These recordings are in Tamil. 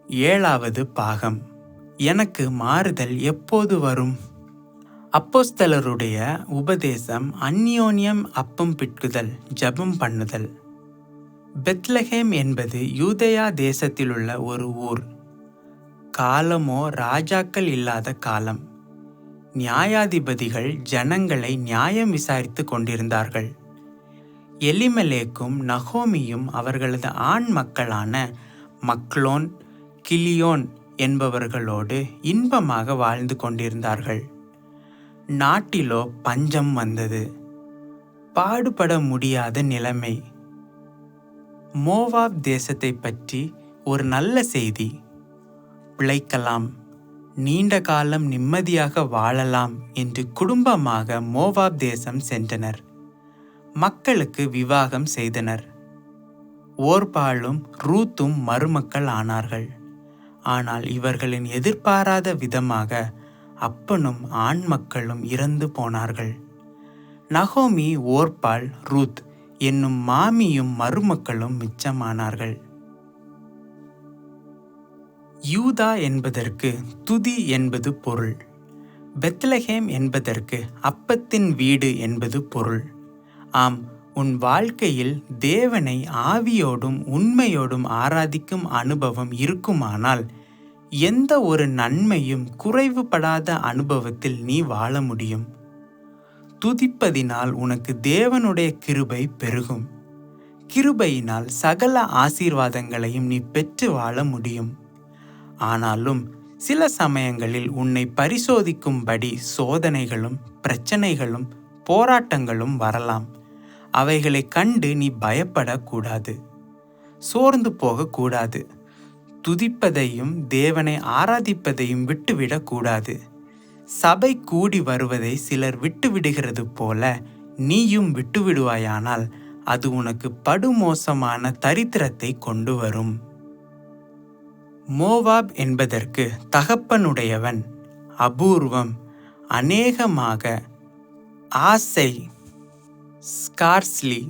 ஏழாவது பாகம். எனக்கு மாறுதல் எப்போது வரும்? அப்போஸ்தலருடைய உபதேசம், அந்யோன்யம் அப்பம் பிட்குதல், ஜெபம் பண்ணுதல். பெத்லகேம் என்பது யூதேயா தேசத்திலுள்ள ஒரு ஊர். காலமோ ராஜாக்கள் இல்லாத காலம். நியாயாதிபதிகள் ஜனங்களை நியாயம் விசாரித்து கொண்டிருந்தார்கள். எலிமெலேக்கும் நகோமியும் அவர்களது ஆண் மக்களான மக்லோன், கிலியோன் என்பவர்களோடு இன்பமாக வாழ்ந்து கொண்டிருந்தார்கள். நாட்டிலோ பஞ்சம் வந்தது. பாடுபட முடியாத நிலைமை. மோவாப் தேசத்தை பற்றி ஒரு நல்ல செய்தி. பிழைக்கலாம், நீண்ட காலம் நிம்மதியாக வாழலாம் என்று குடும்பமாக மோவாப் தேசம் சென்றனர். மக்களுக்கு விவாகம் செய்தனர். ஓர்பாலும் ரூத்தும் மருமக்கள் ஆனார்கள். ஆனால் இவர்களின் எதிர்பாராத விதமாக அப்பனும் ஆண் மக்களும் இறந்து போனார்கள். நகோமி, ஓர்பால், ரூத் என்னும் மாமியும் மருமக்களும் மிச்சமானார்கள். யூதா என்பதற்கு துதி என்பது பொருள். பெத்லகேம் என்பதற்கு அப்பத்தின் வீடு என்பது பொருள். ஆம், உன் வாழ்க்கையில் தேவனை ஆவியோடும் உண்மையோடும் ஆராதிக்கும் அனுபவம் இருக்குமானால் எந்த ஒரு நன்மையும் குறைவுபடாத அனுபவத்தில் நீ வாழ முடியும். துதிப்பதினால் உனக்கு தேவனுடைய கிருபை பெருகும். கிருபையினால் சகல ஆசீர்வாதங்களையும் நீ பெற்று வாழ முடியும். ஆனாலும் சில சமயங்களில் உன்னை பரிசோதிக்கும்படி சோதனைகளும் பிரச்சனைகளும் போராட்டங்களும் வரலாம். அவைகளை கண்டு நீ பயப்படக்கூடாது, சோர்ந்து போகக்கூடாது. துதிப்பதையும் தேவனை ஆராதிப்பதையும் விட்டுவிடக்கூடாது. சபை கூடி வருவதை சிலர் விட்டுவிடுகிறது போல நீயும் விட்டுவிடுவாயானால் அது உனக்கு படுமோசமான தரித்திரத்தை கொண்டு வரும். மோவாப் என்பதற்கு தகப்பனுடையவன், அபூர்வம், அநேகமாக, ஆசை, scarcely,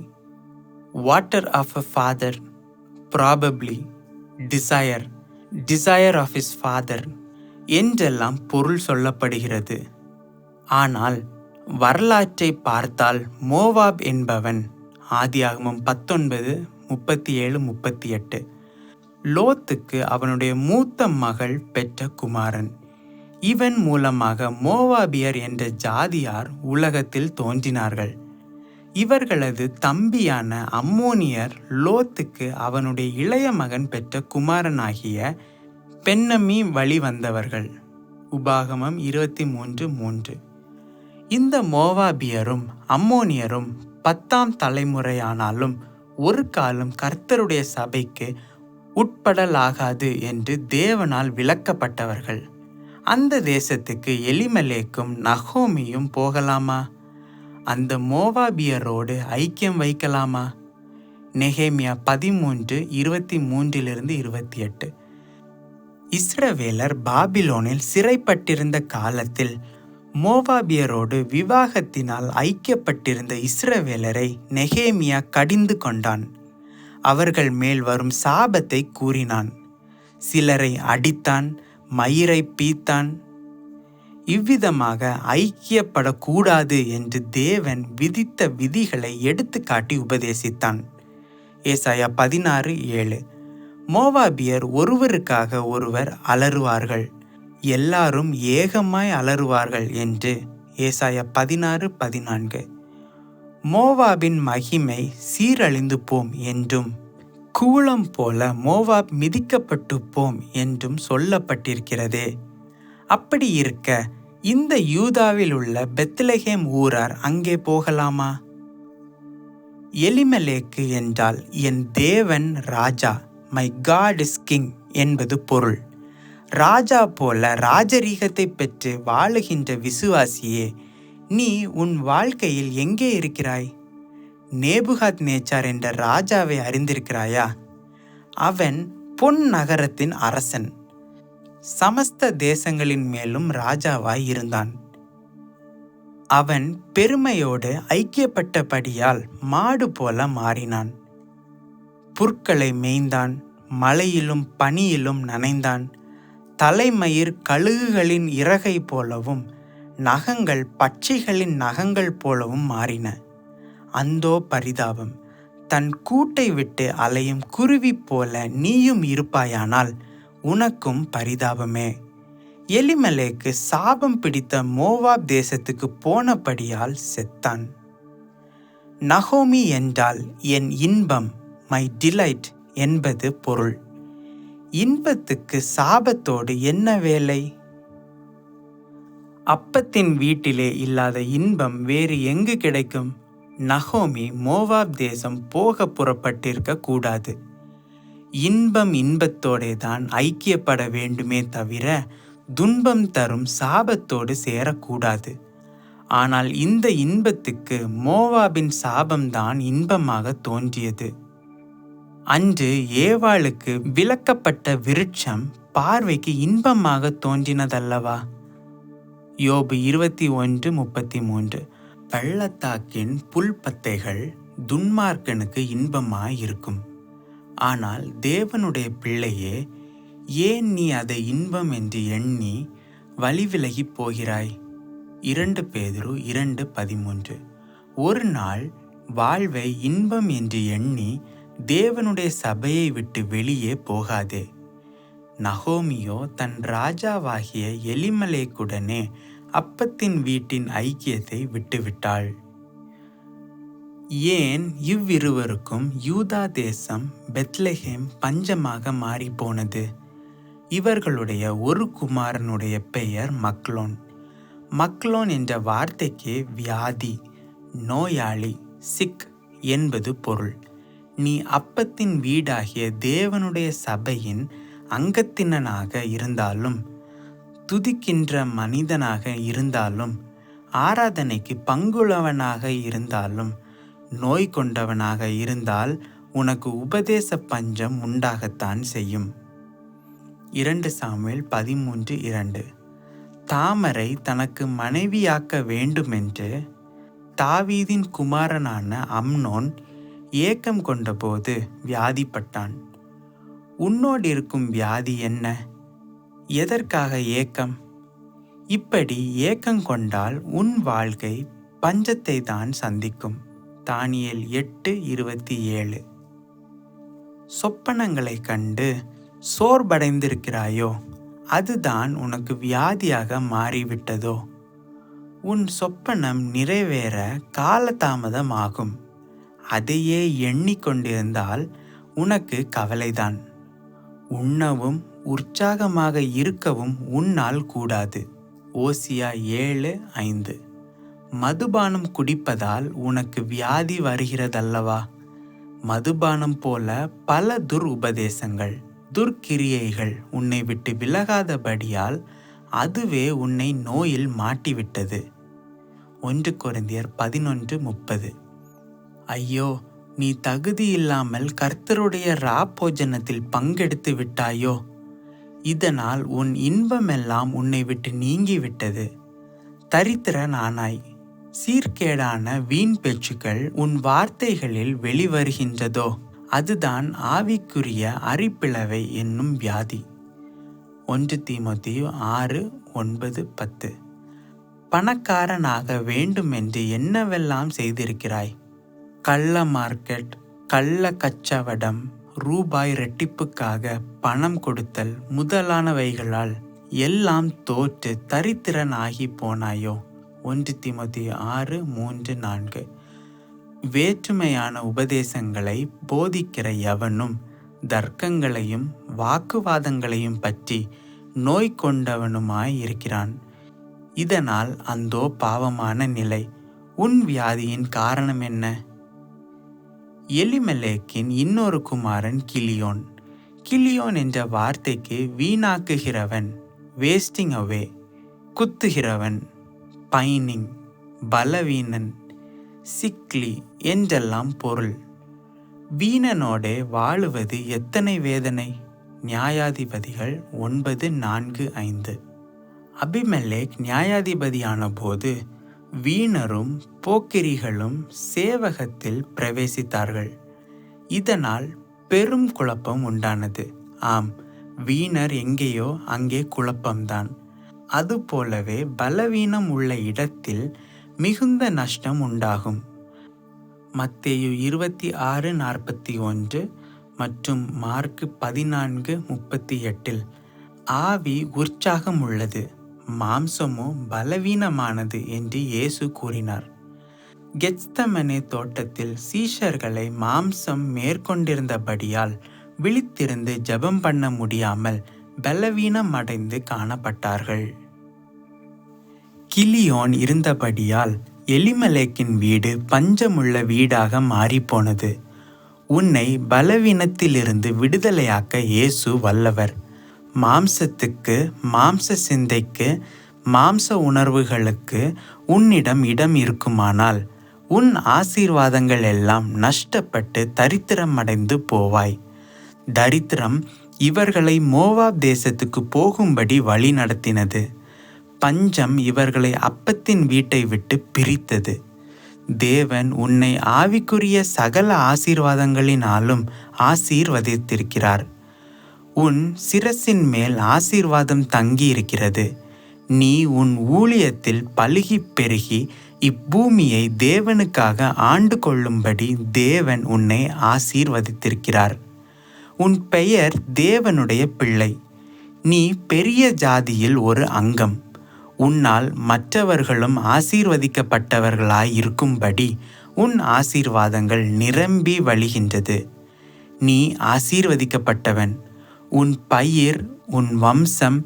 water of a father, probably, desire of his father என்றெல்லாம் பொருள் சொல்லப்படுகிறது. ஆனால் வரலாற்றை பார்த்தால் மோவாப் என்பவன் ஆதியாகமம் 19:37-38 லோத்துக்கு அவனுடைய மூத்த மகள் பெற்ற குமாரன். இவன் மூலமாக மோவாபியர் என்ற ஜாதியார் உலகத்தில் தோன்றினார்கள். இவர்களது தம்பியான அம்மோனியர் லோத்துக்கு அவனுடைய இளைய மகன் பெற்ற குமாரனாகிய பென்னமி வழி வந்தவர்கள். உபாகமம் 23:3. இந்த மோவாபியரும் அம்மோனியரும் 10ஆம் தலைமுறையானாலும் ஒரு காலம் கர்த்தருடைய சபைக்கு உட்படலாகாது என்று தேவனால் விலக்கப்பட்டவர்கள். அந்த தேசத்துக்கு எலிமெலேக்கும் நகோமியும் போகலாமா? அந்த மோவாபியரோடு ஐக்கியம் வைக்கலாமா? நெகேமியா 13:23-28. இஸ்ரவேலர் பாபிலோனில் சிறைப்பட்டிருந்த காலத்தில் மோவாபியரோடு விவாகத்தினால் ஐக்கியப்பட்டிருந்த இஸ்ரவேலரை நெகேமியா கடிந்து கொண்டான். அவர்கள் மேல் வரும் சாபத்தை கூறினான். சிலரை அடித்தான், மயிரை பீத்தான். இவ்விதமாக ஐக்கியப்படக்கூடாது என்று தேவன் விதித்த விதிகளை எடுத்துக்காட்டி உபதேசித்தான். ஏசாயா 16:7. மோவாபியர் ஒருவருக்காக ஒருவர் அலறுவார்கள், எல்லாரும் ஏகமாய் அலறுவார்கள் என்று ஏசாயா 16:14. மோவாபின் மகிமை சீரழிந்து போம் என்றும் கூளம் போல மோவாப் மிதிக்கப்பட்டு போம் என்றும் சொல்லப்பட்டிருக்கிறதே. அப்படி இருக்க இந்த யூதாவில் உள்ள பெத்லகேம் ஊரார் அங்கே போகலாமா? எலிமெலேக்கு என்றால் என் தேவன் ராஜா, மை காட் இஸ் கிங் என்பது பொருள். ராஜா போல ராஜரீகத்தை பெற்று வாழுகின்ற விசுவாசியே, நீ உன் வாழ்க்கையில் எங்கே இருக்கிறாய்? நேபுகாத் நேச்சார் என்ற ராஜாவை அறிந்திருக்கிறாயா? அவன் பொன் நகரத்தின் அரசன். சமஸ்த தேசங்களின் மேலும் ராஜாவாய் இருந்தான். அவன் பெருமையோடு ஐக்கியப்பட்டபடியால் மாடு போல மாறினான். புற்களை மேய்ந்தான், மழையிலும் பனியிலும் நனைந்தான். தலைமயிர் கழுகுகளின் இறகை போலவும் நகங்கள் பட்சிகளின் நகங்கள் போலவும் மாறின. அந்தோ பரிதாபம்! தன் கூட்டை விட்டு அலையும் குருவி போல நீயும் இருப்பாயானால் உனக்கும் பரிதாபமே. எலிமெலேக்கு சாபம் பிடித்த மோவாப் தேசத்துக்கு போனபடியால் செத்தான். நகோமி என்றால் என் இன்பம், மை டிலைட் என்பது பொருள். இன்பத்துக்கு சாபத்தோடு என்ன வேலை? அப்பத்தின் வீட்டிலே இல்லாத இன்பம் வேறு எங்கு கிடைக்கும்? நகோமி மோவாப் தேசம் போக புறப்பட்டிருக்க கூடாது. இன்பம் இன்பத்தோடே தான் ஐக்கியப்பட வேண்டுமே தவிர துன்பம் தரும் சாபத்தோடு சேரக்கூடாது. ஆனால் இந்த இன்பத்துக்கு மோவாபின் சாபம்தான் இன்பமாக தோன்றியது. அன்று ஏவாளுக்கு விலக்கப்பட்ட விருட்சம் பார்வைக்கு இன்பமாக தோன்றினதல்லவா? யோபு 21:33. பள்ளத்தாக்கின் புல்பத்தைகள் துன்மார்க்கனுக்கு இன்பமாயிருக்கும். ஆனால் தேவனுடைய பிள்ளையே, ஏன் நீ அதை இன்பம் என்று எண்ணி வழிவிலகி போகிறாய்? 2 பேதுரு 2:13. ஒரு நாள் வாழ்வை இன்பம் என்று எண்ணி தேவனுடைய சபையை விட்டு வெளியே போகாதே. நகோமியோ தன் ராஜாவாகிய எலிமெலேக்குடனே அப்பத்தின் வீட்டின் ஐக்கியத்தை விட்டுவிட்டாள். ஏன் இவ்விருவருக்கும் யூதா தேசம் பெத்லெகேம் பஞ்சமாக மாறிப்போனது? இவர்களுடைய ஒரு குமாரனுடைய பெயர் மக்லோன். மக்லோன் என்ற வார்த்தைக்கு வியாதி, நோயாளி, சிக் என்பது பொருள். நீ அப்பத்தின் வீடாகிய தேவனுடைய சபையின் அங்கத்தினனாக இருந்தாலும், துதிக்கின்ற மனிதனாக இருந்தாலும், ஆராதனைக்கு பங்குள்ளவனாக இருந்தாலும், நோய் கொண்டவனாக இருந்தால் உனக்கு உபதேச பஞ்சம் உண்டாகத்தான் செய்யும். 2 சாமுவேல் 13:2. தாமரை தனக்கு மனைவியாக்க வேண்டுமென்று தாவீதின் குமாரனான அம்னோன் ஏக்கம் கொண்டபோது வியாதிப்பட்டான். உன்னோடு இருக்கும் வியாதி என்ன? எதற்காக ஏக்கம்? இப்படி ஏக்கம் கொண்டால் உன் வாழ்க்கை பஞ்சத்தை தான் சந்திக்கும். தானியேல் 8:27. சொப்பனங்களை கண்டு சோர்வடைந்திருக்கிறாயோ? அதுதான் உனக்கு வியாதியாக மாறிவிட்டதோ? உன் சொப்பனம் நிறைவேற காலதாமதமாகும். அதையே எண்ணிக்கொண்டிருந்தால் உனக்கு கவலைதான். உண்ணவும் உற்சாகமாக இருக்கவும் உன்னால் கூடாது. ஓசியா 7:5. மதுபானம் குடிப்பதால் உனக்கு வியாதி வருகிறதல்லவா? மதுபானம் போல பல உபதேசங்கள், துர்க்கிரியைகள் உன்னை விட்டு விலகாதபடியால் அதுவே உன்னை நோயில் மாட்டிவிட்டது. 1 கொரிந்தியர் 11:30. ஐயோ, நீ தகுதியில்லாமல் கர்த்தருடைய ராப்போஜனத்தில் பங்கெடுத்து விட்டாயோ? இதனால் உன் இன்பமெல்லாம் உன்னை விட்டு நீங்கிவிட்டது. தரித்திரனானாய். சீர்கேடான வீண் பேச்சுக்கள் உன் வார்த்தைகளில் வெளிவருகின்றதோ? அதுதான் ஆவிக்குரிய அரிப்பிளவை என்னும் வியாதி. 1 தீமோத்தேயு 6:9-10. பணக்காரனாக வேண்டுமென்று என்னவெல்லாம் செய்திருக்கிறாய்? கள்ள மார்க்கெட், கள்ள கச்சவடம், ரூபாய் ரெட்டிப்புக்காக பணம் கொடுத்தல் முதலானவைகளால் எல்லாம் தோற்று தரித்திரன் ஆகி போனாயோ? 1 தீமோத்தேயு 6:3-4. வேற்றுமையான உபதேசங்களை போதிக்கிற எவனும் தர்க்கங்களையும் வாக்குவாதங்களையும் பற்றி நோய் கொண்டவனுமாய் இருக்கிறான். இதனால் அந்தோ பாவமான நிலை. உன் வியாதியின் காரணம் என்ன? எலிமெலேக்கின் இன்னொரு குமாரன் கிலியோன். கிலியோன் என்ற வார்த்தைக்கு வீணாக்குகிறவன், வேஸ்டிங் அவே, குத்துகிறவன், பைனிங், பலவீனன், சிக்லி என்றெல்லாம் பொருள். வீணனோடே வாழுவது எத்தனை வேதனை! நியாயாதிபதிகள் 9:4-5. அபிமெலேக் நியாயாதிபதியான போது வீணரும் போக்கிரிகளும் சேவகத்தில் பிரவேசித்தார்கள். இதனால் பெரும் குழப்பம் உண்டானது. ஆம், வீணர் எங்கேயோ அங்கே குழப்பம்தான். அதுபோலவே பலவீனம் உள்ள இடத்தில் மிகுந்த நஷ்டம் உண்டாகும். மத்தேயு 26:41 மற்றும் மார்க்கு 14:38 ஆவி உற்சாகம் உள்ளது, மாம்சமோ பலவீனமானது என்று இயேசு கூறினார். கெத்செமனே தோட்டத்தில் சீஷர்களை மாம்சம் மேற்கொண்டிருந்தபடியால் விழித்திருந்து ஜெபம் பண்ண முடியாமல் பலவீனம் அடைந்து காணப்பட்டார்கள். கிலியோன் இருந்தபடியால் எலிமெலேக்கின் வீடு பஞ்சமுள்ள வீடாக மாறிப்போனது. உன்னை பலவீனத்திலிருந்து விடுதலையாக்க இயேசு வல்லவர். மாம்சத்துக்கு, மாம்ச சிந்தைக்கு, மாம்ச உணர்வுகளுக்கு உன்னிடம் இடம் இருக்குமானால் உன் ஆசீர்வாதங்கள் எல்லாம் நஷ்டப்பட்டு தரித்திரம் அடைந்து போவாய். தரித்திரம் இவர்களை மோவாப் தேசத்துக்கு போகும்படி வழி நடத்தினது. பஞ்சம் இவர்களை அப்பத்தின் வீட்டை விட்டு பிரித்தது. தேவன் உன்னை ஆவிக்குரிய சகல ஆசீர்வாதங்களினாலும் ஆசீர்வதித்திருக்கிறார். உன் சிரசின் மேல் ஆசீர்வாதம் தங்கி இருக்கிறது. நீ உன் ஊழியத்தில் பலுகி பெருகி இப்பூமியை தேவனுக்காக ஆண்டு கொள்ளும்படி தேவன் உன்னை ஆசீர்வதித்திருக்கிறார். உன் பெயர் தேவனுடைய பிள்ளை. நீ பெரிய ஜாதியில் ஒரு அங்கம். உன்னால் மற்றவர்களும் ஆசீர்வதிக்கப்பட்டவர்களாய் இருக்கும்படி உன் ஆசீர்வாதங்கள் நிரம்பி வழிகின்றது. நீ ஆசீர்வதிக்கப்பட்டவன். உன் பயிர், உன் வம்சம்,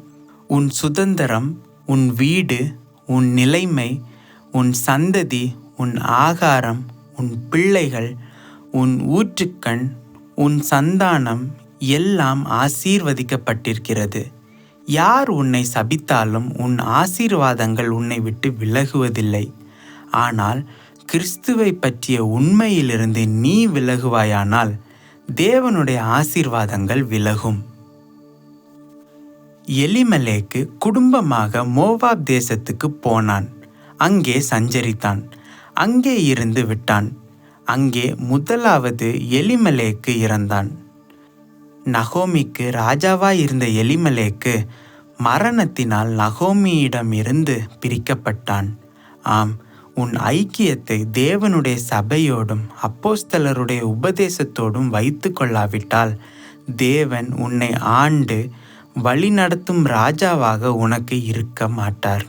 உன் சுதந்திரம், உன் வீடு, உன் நிலைமை, உன் சந்ததி, உன் ஆகாரம், உன் பிள்ளைகள், உன் ஊற்றுக்கண், உன் சந்தானம் எல்லாம் ஆசீர்வதிக்கப்பட்டிருக்கிறது. யார் உன்னை சபித்தாலும் உன் ஆசீர்வாதங்கள் உன்னை விட்டு விலகுவதில்லை. ஆனால் கிறிஸ்துவை பற்றிய உண்மையிலிருந்து நீ விலகுவாயானால் தேவனுடைய ஆசீர்வாதங்கள் விலகும். எலிமெலேக்கு குடும்பமாக மோவாப் தேசத்துக்கு போனான். அங்கே சஞ்சரித்தான். அங்கே இருந்து விட்டான். அங்கே முதலாவது எலிமெலேக்கு இறந்தான். நகோமிக்கு ராஜாவாய் இருந்த எலிமெலேக்கு மரணத்தினால் நகோமியிடமிருந்து பிரிக்கப்பட்டான். ஆம், உன் ஐக்கியத்தை தேவனுடைய சபையோடும் அப்போஸ்தலருடைய உபதேசத்தோடும் வைத்து கொள்ளாவிட்டால் தேவன் உன்னை ஆண்டு வழிநடத்தும் ராஜாவாக உனக்கு இருக்க மாட்டார்.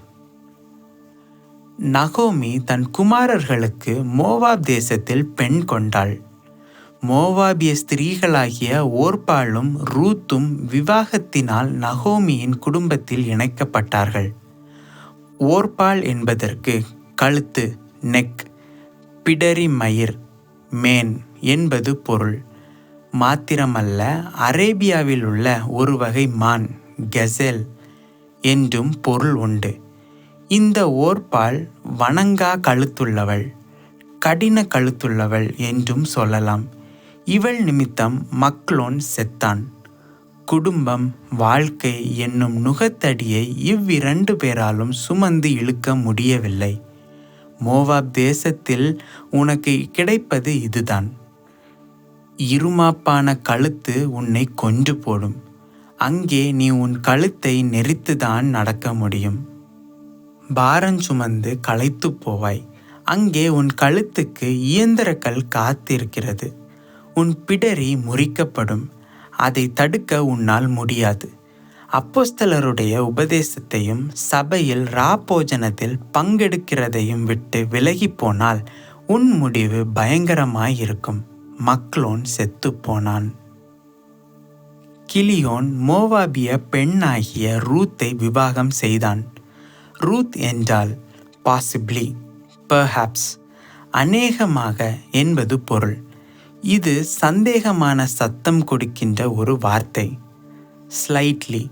நகோமி தன் குமாரர்களுக்கு மோவாப் தேசத்தில் பெண் கொண்டாள். மோவாபிய ஸ்திரீகளாகிய ஓர்பாலும் ரூத்தும் விவாகத்தினால் நகோமியின் குடும்பத்தில் இணைக்கப்பட்டார்கள். ஓர்பால் என்பதற்கு கழுத்து, நெக், பிடரி மயிர், மேன் என்பது பொருள். மாத்திரமல்ல, அரேபியாவில் உள்ள ஒரு வகை மான், கெசெல் என்றும் பொருள் உண்டு. இந்த ஓர்பால் வணங்கா கழுத்துள்ளவள், கடின கழுத்துள்ளவள் என்றும் சொல்லலாம். இவள் நிமித்தம் மக்லோன் செத்தான். குடும்பம், வாழ்க்கை என்னும் நுகத்தடியை இவ்விரண்டு பேராலும் சுமந்து இழுக்க முடியவில்லை. மோவாப் தேசத்தில் உனக்கு கிடைப்பது இதுதான். இருமாப்பான கழுத்து உன்னை கொன்று போடும். அங்கே நீ உன் கழுத்தை நெரித்துதான் நடக்க முடியும். பாரம் சுமந்து களைத்து போவாய். அங்கே உன் கழுத்துக்கு இயந்திரக்கல் காத்திருக்கிறது. உன் பிடரி முறிக்கப்படும். அதை தடுக்க உன்னால் முடியாது. அப்போஸ்தலருடைய உபதேசத்தையும் சபையில் ராப்போஜனத்தில் பங்கெடுக்கிறதையும் விட்டு விலகி போனால் உன் முடிவு பயங்கரமாயிருக்கும். மக்லோன் செத்து போனான். கிலியோன் மோவாபிய பெண்ணாகிய ரூத்தை விவாகம் செய்தான். ரூத் என்றால் பாசிபிளி, பெர்ஹாப்ஸ், அநேகமாக என்பது பொருள். இது சந்தேகமான சத்தம் கொடுக்கின்ற ஒரு வார்த்தை. ஸ்லைட்லி,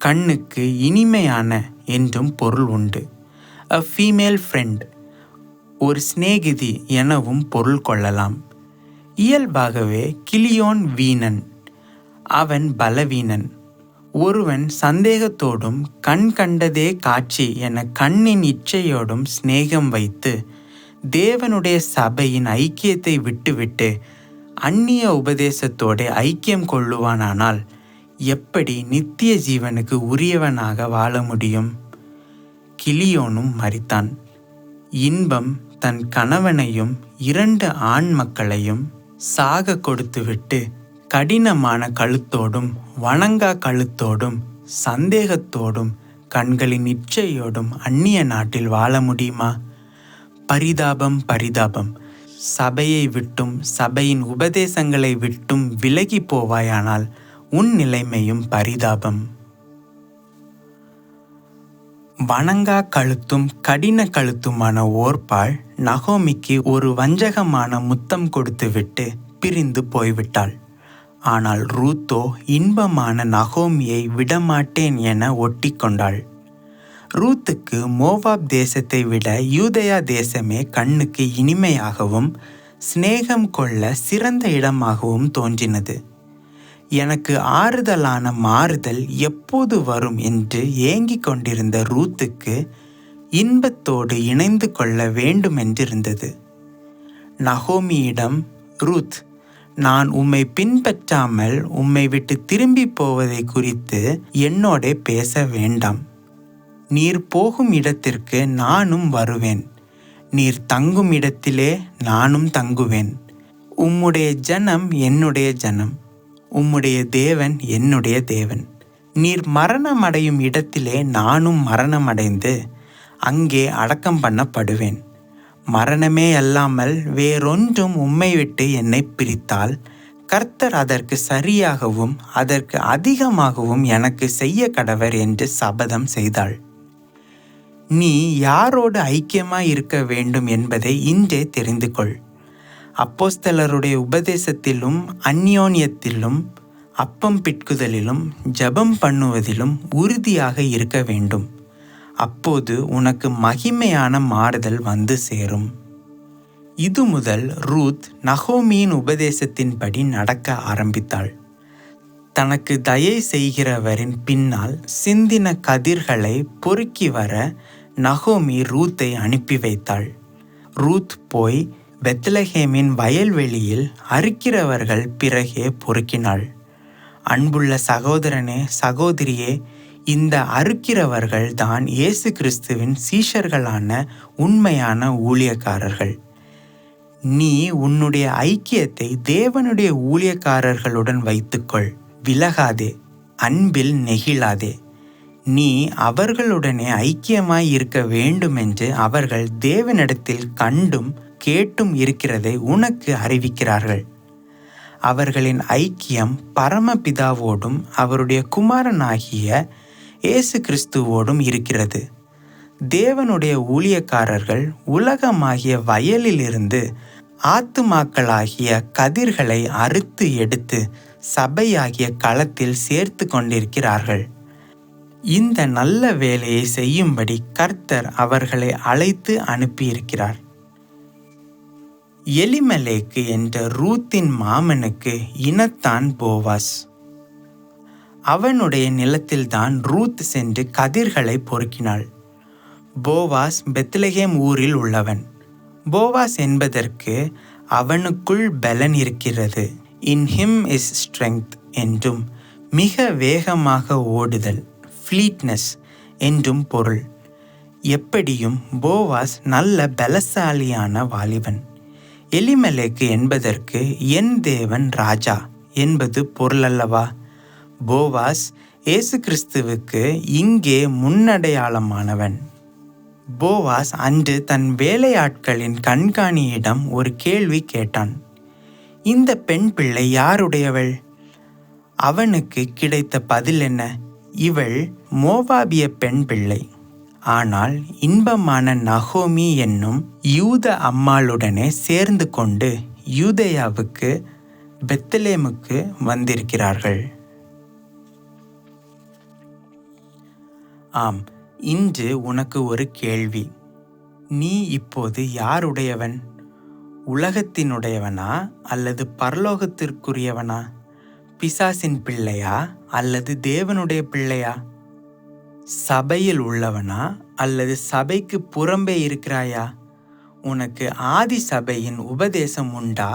கண்ணுக்கு இனிமையான என்றும் பொருள் உண்டு. அ ஃபீமேல் ஃப்ரெண்ட், ஒரு சிநேகிதி எனவும் பொருள் கொள்ளலாம். இயல்பாகவே கிலியோன் வீணன், அவன் பலவீனன். ஒருவன் சந்தேகத்தோடும் கண் கண்டதே காட்சி என கண்ணின் இச்சையோடும் சிநேகம் வைத்து தேவனுடைய சபையின் ஐக்கியத்தை விட்டுவிட்டு அந்நிய உபதேசத்தோடு ஐக்கியம் கொள்ளுவானானால் எப்படி நித்திய ஜீவனுக்கு உரியவனாக வாழ முடியும்? கிலியோனும் மரித்தான். இன்பம் தன் கணவனையும் 2 ஆண் மக்களையும் சாக கொடுத்துவிட்டு கடினமான கழுத்தோடும் வணங்கா கழுத்தோடும் சந்தேகத்தோடும் கண்களின் இச்சையோடும் அந்நிய நாட்டில் வாழ முடியுமா? பரிதாபம், பரிதாபம். சபையை விட்டும் சபையின் உபதேசங்களை விட்டும் விலகி போவாயானால் உன் நிலைமையும் பரிதாபம். வணங்கா கழுத்தும் கடின கழுத்துமான ஓர்பாள் நகோமிக்கு ஒரு வஞ்சகமான முத்தம் கொடுத்துவிட்டு பிரிந்து போய்விட்டாள். ஆனால் ரூத்தோ இன்பமான நகோமியை விடமாட்டேன் என ஒட்டி கொண்டாள். ரூத்துக்கு மோவாப் தேசத்தை விட யூதேயா தேசமே கண்ணுக்கு இனிமையாகவும் சிநேகம் கொள்ள சிறந்த இடமாகவும் தோன்றினது. எனக்கு ஆறுதலான மாறுதல் எப்போது வரும் என்று ஏங்கிக் கொண்டிருந்த ரூத்துக்கு இன்பத்தோடு இணைந்து கொள்ள வேண்டுமென்றிருந்தது. நகோமியிடம், ரூத், நான் உம்மை பின்பற்றாமல் உம்மை விட்டு திரும்பி போவதை குறித்து என்னோடே பேச வேண்டாம். நீர் போகும் இடத்திற்கு நானும் வருவேன். நீர் தங்கும் இடத்திலே நானும் தங்குவேன். உம்முடைய ஜனம் என்னுடைய ஜனம், உம்முடைய தேவன் என்னுடைய தேவன். நீர் மரணமடையும் இடத்திலே நானும் மரணமடைந்து அங்கே அடக்கம் பண்ணப்படுவேன். மரணமே அல்லாமல் வேறொன்றும் உம்மை விட்டு என்னை பிரித்தால் கர்த்தர் அதற்கு சரியாகவும் அதற்கு அதிகமாகவும் எனக்கு செய்ய கடவர் என்று சபதம் செய்தாள். நீ யாரோடு ஐக்கியமாய் இருக்க வேண்டும் என்பதை இன்றே தெரிந்து கொள். அப்போஸ்தலருடைய உபதேசத்திலும் அந்யோன்யத்திலும் அப்பம் பிட்குதலிலும் ஜெபம் பண்ணுவதிலும் உறுதியாக இருக்க வேண்டும். அப்போது உனக்கு மகிமையான மாறுதல் வந்து சேரும். இது முதல் ரூத் நகோமியின் உபதேசத்தின்படி நடக்க ஆரம்பித்தாள். தனக்கு தயை செய்கிறவரின் பின்னால் சிந்தின கதிர்களை பொறுக்கி வர நகோமி ரூத்தை அனுப்பி வைத்தாள். ரூத் போய் பெத்லஹேமின் வயல்வெளியில் அறுக்கிறவர்கள் பிறகே பொறுக்கினாள். அன்புள்ள சகோதரனே, சகோதரியே, இந்த அறுக்கிறவர்கள் தான் இயேசு கிறிஸ்துவின் சீஷர்களான உண்மையான ஊழியக்காரர்கள். நீ உன்னுடைய ஐக்கியத்தை தேவனுடைய ஊழியக்காரர்களுடன் வைத்துக்கொள். விலகாதே, அன்பில் நெகிழாதே. நீ அவர்களுடனே ஐக்கியமாய் இருக்க வேண்டுமென்று அவர்கள் தேவனிடத்தில் கண்டும் கேட்டும் இருக்கிறதை உனக்கு அறிவிக்கிறார்கள். அவர்களின் ஐக்கியம் பரமபிதாவோடும் அவருடைய குமாரனாகிய இயேசு கிறிஸ்துவோடும் இருக்கிறது. தேவனுடைய ஊழியக்காரர்கள் உலகமாகிய வயலிலிருந்து ஆத்துமாக்களாகிய கதிர்களை அறுத்து எடுத்து சபையாகிய களத்தில் சேர்த்து கொண்டிருக்கிறார்கள். இந்த நல்ல வேலையை செய்யும்படி கர்த்தர் அவர்களை அழைத்து அனுப்பியிருக்கிறார். எலிமெலேக்கு என்ற ரூத்தின் மாமனுக்கு இனத்தான் போவாஸ். அவனுடைய நிலத்தில்தான் ரூத் சென்று கதிர்களை பொறுக்கினாள். போவாஸ் பெத்லகேம் ஊரில் உள்ளவன். போவாஸ் என்பதற்கு அவனுக்குள் பலன் இருக்கிறது, இன் ஹிம் இஸ் ஸ்ட்ரெங்த் என்றும் மிக வேகமாக ஓடுதல், ஃப்ளீட்னஸ் என்றும் பொருள். எப்படியும் போவாஸ் நல்ல பலசாலியான வாலிபன். எலிமெலேக்கு என்பதற்கு என் தேவன் ராஜா என்பது பொருளல்லவா? போவாஸ் இயேசு கிறிஸ்துவுக்கு இங்கே முன்னடையாளமானவன். போவாஸ் அன்று தன் வேலையாட்களின் கண்காணியிடம் ஒரு கேள்வி கேட்டான். இந்த பெண் பிள்ளை யாருடையவள்? அவனுக்கு கிடைத்த பதில் என்ன? இவள் மோவாபிய பெண் பிள்ளை. ஆனால் இன்பமான நகோமி என்னும் யூத அம்மாளுடனே சேர்ந்து கொண்டு யூதேயாவுக்கு பெத்லெகேமுக்கு வந்திருக்கிறார்கள். ஆம், இன்று உனக்கு ஒரு கேள்வி. நீ இப்போது யாருடையவன்? உலகத்தினுடையவனா அல்லது பரலோகத்திற்குரியவனா? பிசாசின் பிள்ளையா அல்லது தேவனுடைய பிள்ளையா? சபையில் உள்ளவனா அல்லது சபைக்கு புறம்பே இருக்கிறாயா? உனக்கு ஆதி சபையின் உபதேசம் உண்டா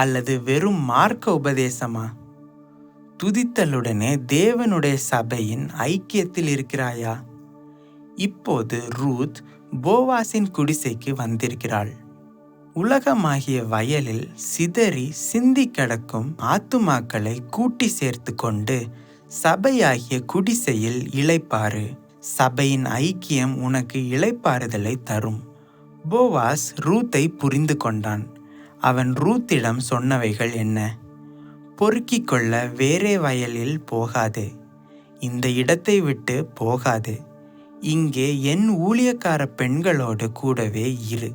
அல்லது வெறும் மார்க்க உபதேசமா? துதித்தலுடனே தேவனுடைய சபையின் ஐக்கியத்தில் இருக்கிறாயா? இப்போது ரூத் போவாசின் குடிசைக்கு வந்திருக்கிறாள். உலகமாகிய வயலில் சிதறி சிந்தி கிடக்கும் ஆத்துமாக்களை கூட்டி சேர்த்து கொண்டு சபையாகிய குடிசையில் இளைப்பாறு. சபையின் ஐக்கியம் உனக்கு இளைப்பாறுதலை தரும். போவாஸ் ரூத்தை புரிந்து கொண்டான். அவன் ரூத்திடம் சொன்னவைகள் என்ன? பொறுக்கிக் கொள்ள வேறே வயலில் போகாதே, இந்த இடத்தை விட்டு போகாதே, இங்கே என் ஊழியக்கார பெண்களோடு கூடவே இரு.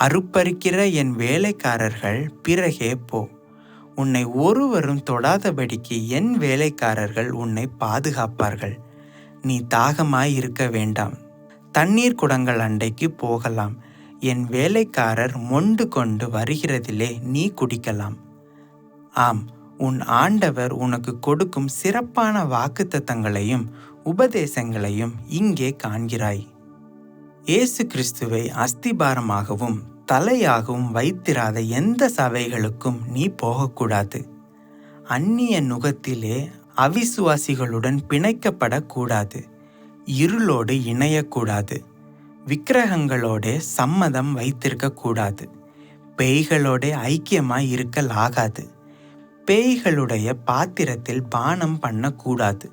அறுப்பறுக்கிற என் வேலைக்காரர்கள் பிறகே போ. உன்னை ஒருவரும் தொடாதபடிக்கு என் வேலைக்காரர்கள் உன்னை பாதுகாப்பார்கள். நீ தாகமாய் இருக்க வேண்டாம். தண்ணீர் குடங்கள் அண்டைக்கு போகலாம். என் வேலைக்காரர் மொண்டு கொண்டு வருகிறதிலே நீ குடிக்கலாம். ஆம், உன் ஆண்டவர் உனக்கு கொடுக்கும் சிறப்பான வாக்குத்தத்தங்களையும் உபதேசங்களையும் இங்கே காண்கிறாய். இயேசு கிறிஸ்துவை அஸ்திபாரமாகவும் தலையாகவும் வைத்திராத எந்த சபைகளுக்கும் நீ போகக்கூடாது. அந்நிய நுகத்திலே அவிசுவாசிகளுடன் பிணைக்கப்படக்கூடாது. இருளோடு இணையக்கூடாது. விக்கிரகங்களோட சம்மதம் வைத்திருக்கக்கூடாது. பேய்களோட ஐக்கியமாய் இருக்கலாகாது. பேய்களுடைய பாத்திரத்தில் பானம் பண்ணக்கூடாது.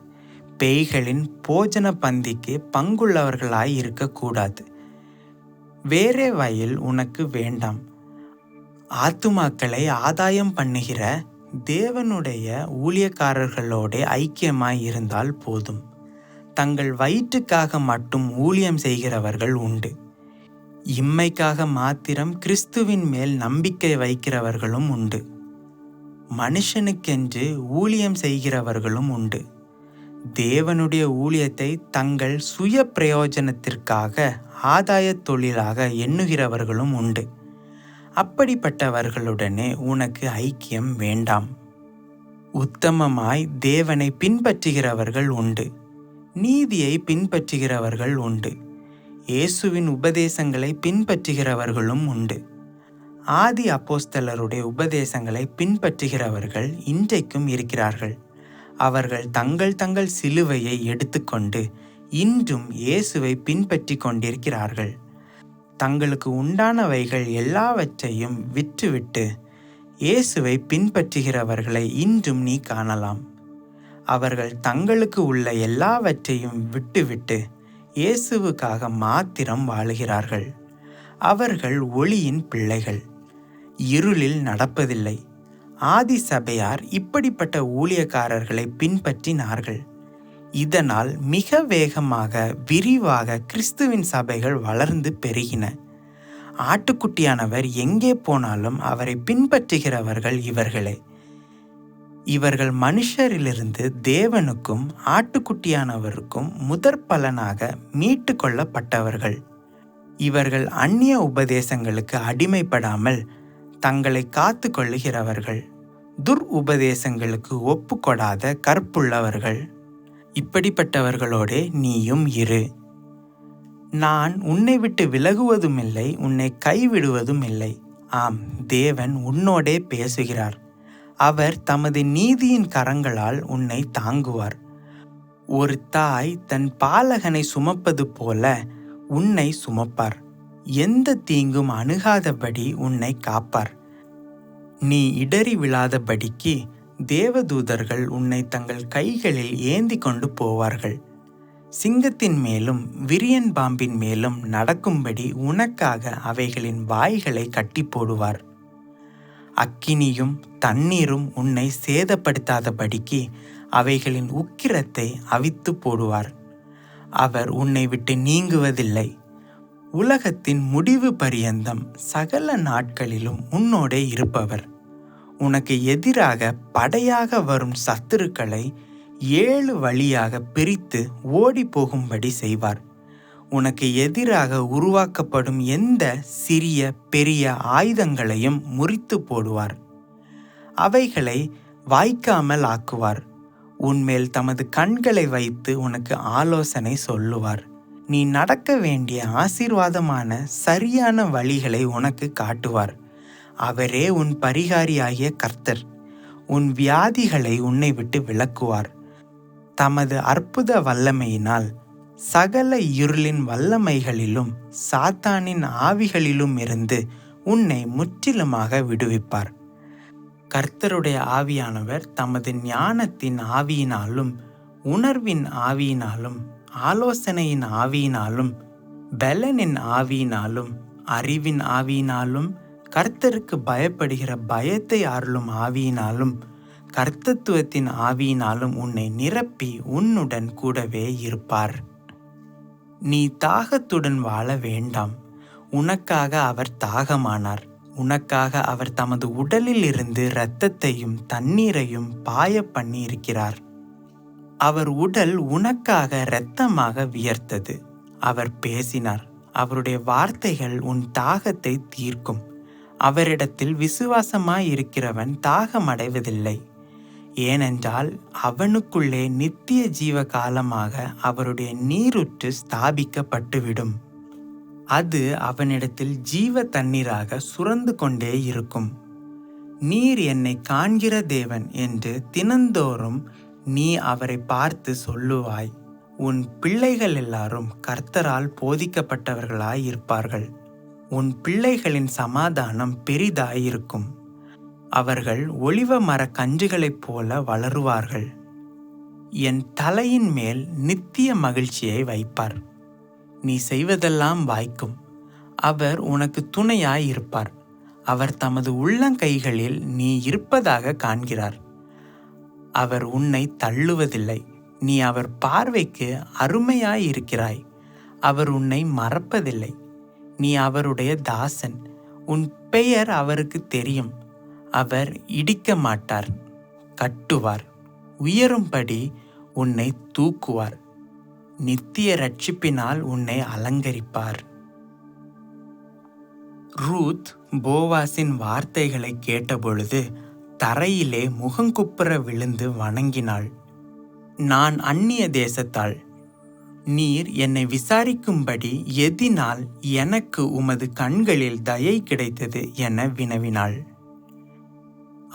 பேய்களின் போஜன பந்திக்கு பங்குள்ளவர்களாய் இருக்கக்கூடாது. வேறே வயல் உனக்கு வேண்டாம். ஆத்துமாக்களை ஆதாயம் பண்ணுகிற தேவனுடைய ஊழியக்காரர்களோட ஐக்கியமாய் இருந்தால் போதும். தங்கள் வயிற்றுக்காக மட்டும் ஊழியம் செய்கிறவர்கள் உண்டு. இம்மைக்காக மாத்திரம் கிறிஸ்துவின் மேல் நம்பிக்கை வைக்கிறவர்களும் உண்டு. மனுஷனுக்கென்று ஊழியம் செய்கிறவர்களும் உண்டு. தேவனுடைய ஊழியத்தை தங்கள் சுய பிரயோஜனத்திற்காக ஆதாய தொழிலாக எண்ணுகிறவர்களும் உண்டு. அப்படிப்பட்டவர்களுடனே உனக்கு ஐக்கியம் வேண்டாம். உத்தமமாய் தேவனை பின்பற்றுகிறவர்கள் உண்டு. நீதியை பின்பற்றுகிறவர்கள் உண்டு. இயேசுவின் உபதேசங்களை பின்பற்றுகிறவர்களும் உண்டு. ஆதி அப்போஸ்தலருடைய உபதேசங்களை பின்பற்றுகிறவர்கள் இன்றைக்கும் இருக்கிறார்கள். அவர்கள் தங்கள் சிலுவையை எடுத்துக்கொண்டு இன்றும் இயேசுவை பின்பற்றி கொண்டிருக்கிறார்கள். தங்களுக்கு உண்டானவைகள் எல்லாவற்றையும் விற்றுவிட்டு இயேசுவை பின்பற்றுகிறவர்களை இன்றும் நீ காணலாம். அவர்கள் தங்களுக்கு உள்ள எல்லாவற்றையும் விட்டுவிட்டு இயேசுவுக்காக மாத்திரம் வாழுகிறார்கள். அவர்கள் ஒளியின் பிள்ளைகள், இருளில் நடப்பதில்லை. ஆதி சபையார் இப்படிப்பட்ட ஊழியக்காரர்களை பின்பற்றினார்கள். இதனால் மிக வேகமாக விரிவாக கிறிஸ்துவின் சபைகள் வளர்ந்து பெருகின. ஆட்டுக்குட்டியானவர் எங்கே போனாலும் அவரை பின்பற்றுகிறவர்கள் இவர்களே. இவர்கள் மனுஷரிலிருந்து தேவனுக்கும் ஆட்டுக்குட்டியானவருக்கும் முதற் பலனாக மீட்டு கொள்ளப்பட்டவர்கள். இவர்கள் அந்நிய உபதேசங்களுக்கு அடிமைப்படாமல் தங்களை காத்து கொள்ளுகிறவர்கள். துர் உபதேசங்களுக்கு ஒப்புக்கொடாத கற்புள்ளவர்கள். இப்படிப்பட்டவர்களோடே நீயும் இரு. நான் உன்னை விட்டு விலகுவதுமில்லை, உன்னை கைவிடுவதும் இல்லை. ஆம், தேவன் உன்னோடே பேசுகிறார். அவர் தமது நீதியின் கரங்களால் உன்னை தாங்குவார். ஒரு தாய் தன் பாலகனை சுமப்பது போல உன்னை சுமப்பார். எந்த தீங்கும் அணுகாதபடி உன்னை காப்பார். நீ இடறி விழாதபடிக்கு தேவதூதர்கள் உன்னை தங்கள் கைகளில் ஏந்தி கொண்டு போவார்கள். சிங்கத்தின் மேலும் விரியன் பாம்பின் மேலும் நடக்கும்படி உனக்காக அவைகளின் வாய்களை கட்டி போடுவார். அக்கினியும் தண்ணீரும் உன்னை சேதப்படுத்தாதபடிக்கு அவைகளின் உக்கிரத்தை அவித்து போடுவார். அவர் உன்னை விட்டு நீங்குவதில்லை. உலகத்தின் முடிவு பரியந்தம் சகல நாட்களிலும் உன்னோடே இருப்பவர். உனக்கு எதிராக படையாக வரும் சத்துருக்களை 7 வழியாக பிரித்து ஓடி போகும்படி செய்வார். உனக்கு எதிராக உருவாக்கப்படும் எந்த சிறிய பெரிய ஆயுதங்களையும் முறித்து போடுவார். அவைகளை வாய்க்காமல் ஆக்குவார். உன்மேல் தமது கண்களை வைத்து உனக்கு ஆலோசனை சொல்லுவார். நீ நடக்க வேண்டிய ஆசீர்வாதமான சரியான வழிகளை உனக்கு காட்டுவார். அவரே உன் பரிகாரியாகிய கர்த்தர். உன் வியாதிகளை உன்னை விட்டு விலக்குவார். தமது அற்புத வல்லமையினால் சகல இருளின் வல்லமைகளிலும் சாத்தானின் ஆவிகளிலும் இருந்து உன்னை முற்றிலுமாக விடுவிப்பார். கர்த்தருடைய ஆவியானவர் தமது ஞானத்தின் ஆவியினாலும் உணர்வின் ஆவியினாலும் ஆலோசனையின் ஆவியினாலும் பெலனின் ஆவியினாலும் அறிவின் ஆவியினாலும் கர்த்தருக்கு பயப்படுகிற பயத்தை அருளும் ஆவியினாலும் கர்த்தத்துவத்தின் ஆவியினாலும் உன்னை நிரப்பி உன்னுடன் கூடவே இருப்பார். நீ தாகத்துடன் வாழ வேண்டாம். உனக்காக அவர் தாகமானார். உனக்காக அவர் தமது உடலில் இருந்து இரத்தத்தையும் தண்ணீரையும் பாய பண்ணி இருக்கிறார். அவர் உடல் உனக்காக இரத்தமாக வியர்த்தது. அவர் பேசினார். அவருடைய வார்த்தைகள் உன் தாகத்தை தீர்க்கும். அவரிடத்தில் விசுவாசமாயிருக்கிறவன் தாகமடைவதில்லை. ஏனென்றால் அவனுக்குள்ளே நித்திய ஜீவ காலமாக அவருடைய நீரூற்று ஸ்தாபிக்கப்பட்டுவிடும். அது அவனிடத்தில் ஜீவ தண்ணீராக சுரந்து கொண்டே இருக்கும். நீர் என்னை காண்கிற தேவன் என்று தினந்தோறும் நீ அவரை பார்த்து சொல்லுவாய். உன் பிள்ளைகள் எல்லாரும் கர்த்தரால் போதிக்கப்பட்டவர்களாயிருப்பார்கள். உன் பிள்ளைகளின் சமாதானம் பெரிதாயிருக்கும். அவர்கள் ஒலிவ மர கன்றுகளைப் போல வளருவார்கள். என் தலையின் மேல் நித்திய மகிழ்ச்சியை வைப்பார். நீ செய்வதெல்லாம் வாய்க்கும். அவர் உனக்கு துணையாயிருப்பார். அவர் தமது உள்ளங்கைகளில் நீ இருப்பதாக காண்கிறார். அவர் உன்னை தள்ளுவதில்லை. நீ அவர் பார்வைக்கு அருமையாயிருக்கிறாய். அவர் உன்னை மறப்பதில்லை. நீ அவருடைய தாசன். உன் பெயர் அவருக்கு தெரியும். அவர் இடிக்க மாட்டார், கட்டுவார். உயரும்படி உன்னை தூக்குவார். நித்திய ரட்சிப்பினால் உன்னை அலங்கரிப்பார். ரூத் போவாசின் வார்த்தைகளை கேட்டபொழுது தரையிலே முகங்குப்புற விழுந்து வணங்கினாள். நான் அந்நிய தேசத்தாள். நீர் என்னை விசாரிக்கும்படி எதினால் எனக்கு உமது கண்களில் தயை கிடைத்தது என வினவினாள்.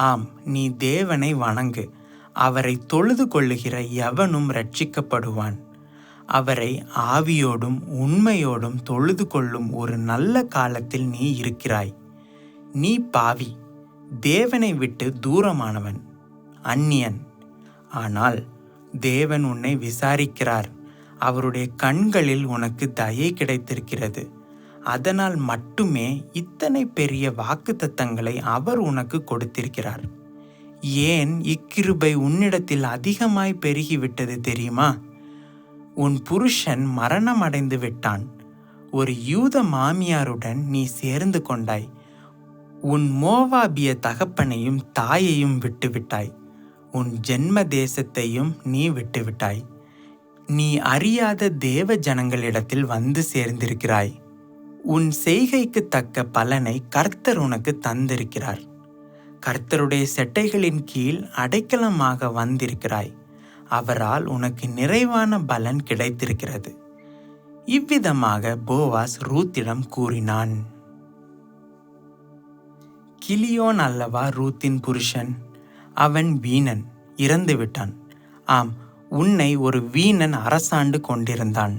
ஆம், நீ தேவனை வணங்கு. அவரை தொழுது கொள்ளுகிற எவனும் ரட்சிக்கப்படுவான். அவரை ஆவியோடும் உண்மையோடும் தொழுது கொள்ளும் ஒரு நல்ல காலத்தில் நீ இருக்கிறாய். நீ பாவி, தேவனை விட்டு தூரமானவன், அந்நியன். ஆனால் தேவன் உன்னை விசாரிக்கிறார். அவருடைய கண்களில் உனக்கு தயை கிடைத்திருக்கிறது. அதனால் மட்டுமே இத்தனை பெரிய வாக்குத்தத்தங்களை அவர் உனக்கு கொடுத்திருக்கிறார். ஏன் இக்கிருபை உன்னிடத்தில் அதிகமாய் பெருகிவிட்டது தெரியுமா? உன் புருஷன் மரணமடைந்து விட்டான். ஒரு யூத மாமியாருடன் நீ சேர்ந்து கொண்டாய். உன் மோவாபிய தகப்பனையும் தாயையும் விட்டுவிட்டாய். உன் ஜென்ம தேசத்தையும் நீ விட்டுவிட்டாய். நீ அறியாத தேவ ஜனங்களிடத்தில் வந்து சேர்ந்திருக்கிறாய். உன் செய்கைக்கு தக்க பலனை கர்த்தர் உனக்கு தந்திருக்கிறார். கர்த்தருடைய செட்டைகளின் கீழ் அடைக்கலமாக வந்திருக்கிறாய். அவரால் உனக்கு நிறைவான பலன் கிடைத்திருக்கிறது. இவ்விதமாக போவாஸ் ரூத்திடம் கூறினான். கிலியோன் அல்லவா ரூத்தின் புருஷன்? அவன் வீணன், இறந்து விட்டான். ஆம், உன்னை ஒரு வீணன் அரசாண்டு கொண்டிருந்தான்.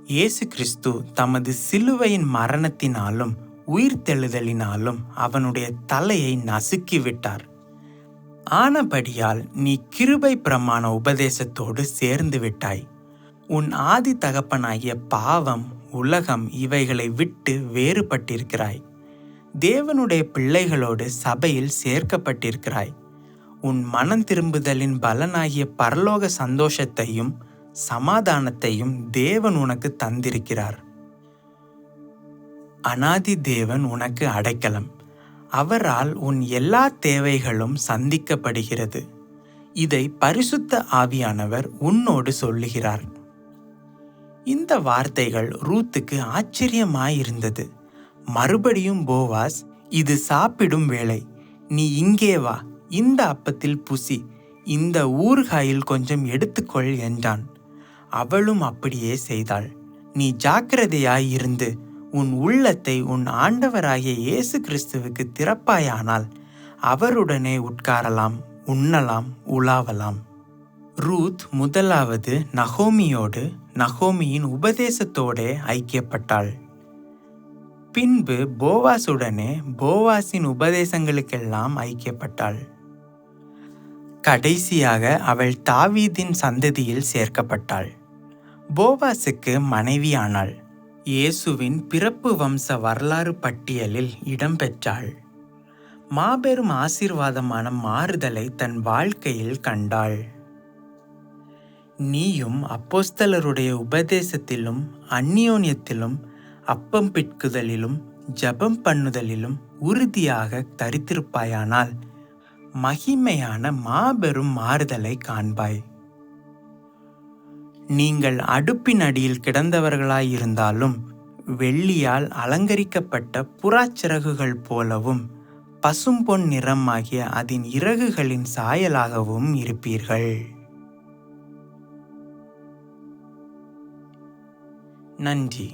இயேசு கிறிஸ்து தமது சிலுவையின் மரணத்தினாலும் உயிர்த்தெழுதலினாலும் அவனுடைய தலையை நசுக்கிவிட்டார். ஆனபடியால் நீ கிருபை பிரமாண உபதேசத்தோடு சேர்ந்து விட்டாய். உன் ஆதி தகப்பனாகிய பாவம், உலகம் இவைகளை விட்டு வேறுபட்டிருக்கிறாய். தேவனுடைய பிள்ளைகளோடு சபையில் சேர்க்கப்பட்டிருக்கிறாய். உன் மனம் திரும்புதலின் பலனாகிய பரலோக சந்தோஷத்தையும் சமாதானத்தையும் தேவன் உனக்கு தந்திருக்கிறார். அநாதி தேவன் உனக்கு அடைக்கலம். அவரால் உன் எல்லா தேவைகளும் சந்திக்கப்படுகிறது. இதை பரிசுத்த ஆவியானவர் உன்னோடு சொல்லுகிறார். இந்த வார்த்தைகள் ரூத்துக்கு ஆச்சரியமாயிருந்தது. மறுபடியும் போவாஸ், இது சாப்பிடும் வேளை. நீ இங்கே வா, இந்த அப்பத்தில் புசி, இந்த ஊறுகாயில் கொஞ்சம் எடுத்துக்கொள் என்றான். அவளும் அப்படியே செய்தாள். நீ ஜாக்கிரதையாயிருந்து உன் உள்ளத்தை உன் ஆண்டவராகிய இயேசு கிறிஸ்துவுக்கு திறப்பாயானால் அவருடனே உட்காரலாம், உண்ணலாம், உலாவலாம். ரூத் முதலாவது நகோமியோடு நகோமியின் உபதேசத்தோடே ஐக்கியப்பட்டாள். பின்பு போவாசுடனே போவாசின் உபதேசங்களுக்கெல்லாம் ஐக்கியப்பட்டாள். கடைசியாக அவள் தாவீதின் சந்ததியில் சேர்க்கப்பட்டாள். போவாசுக்கு மனைவியானாள். இயேசுவின் பிறப்பு வம்ச வரலாறு பட்டியலில் இடம்பெற்றாள். மாபெரும் ஆசீர்வாதமான மாறுதலை தன் வாழ்க்கையில் கண்டாள். நீயும் அப்போஸ்தலருடைய உபதேசத்திலும் அந்நியோன்யத்திலும் அப்பம் பிட்குதலிலும் ஜெபம் பண்ணுதலிலும் உறுதியாக தரித்திருப்பாயானால் மகிமையான மாபெரும் மாறுதலை காண்பாய். நீங்கள் அடுப்பின் அடியில் கிடந்தவர்களாயிருந்தாலும் வெள்ளியால் அலங்கரிக்கப்பட்ட புறாச்சிறகுகள் போலவும் பசும்பொன் நிறமாகிய அதன் இறகுகளின் சாயலாகவும் இருப்பீர்கள். நன்றி.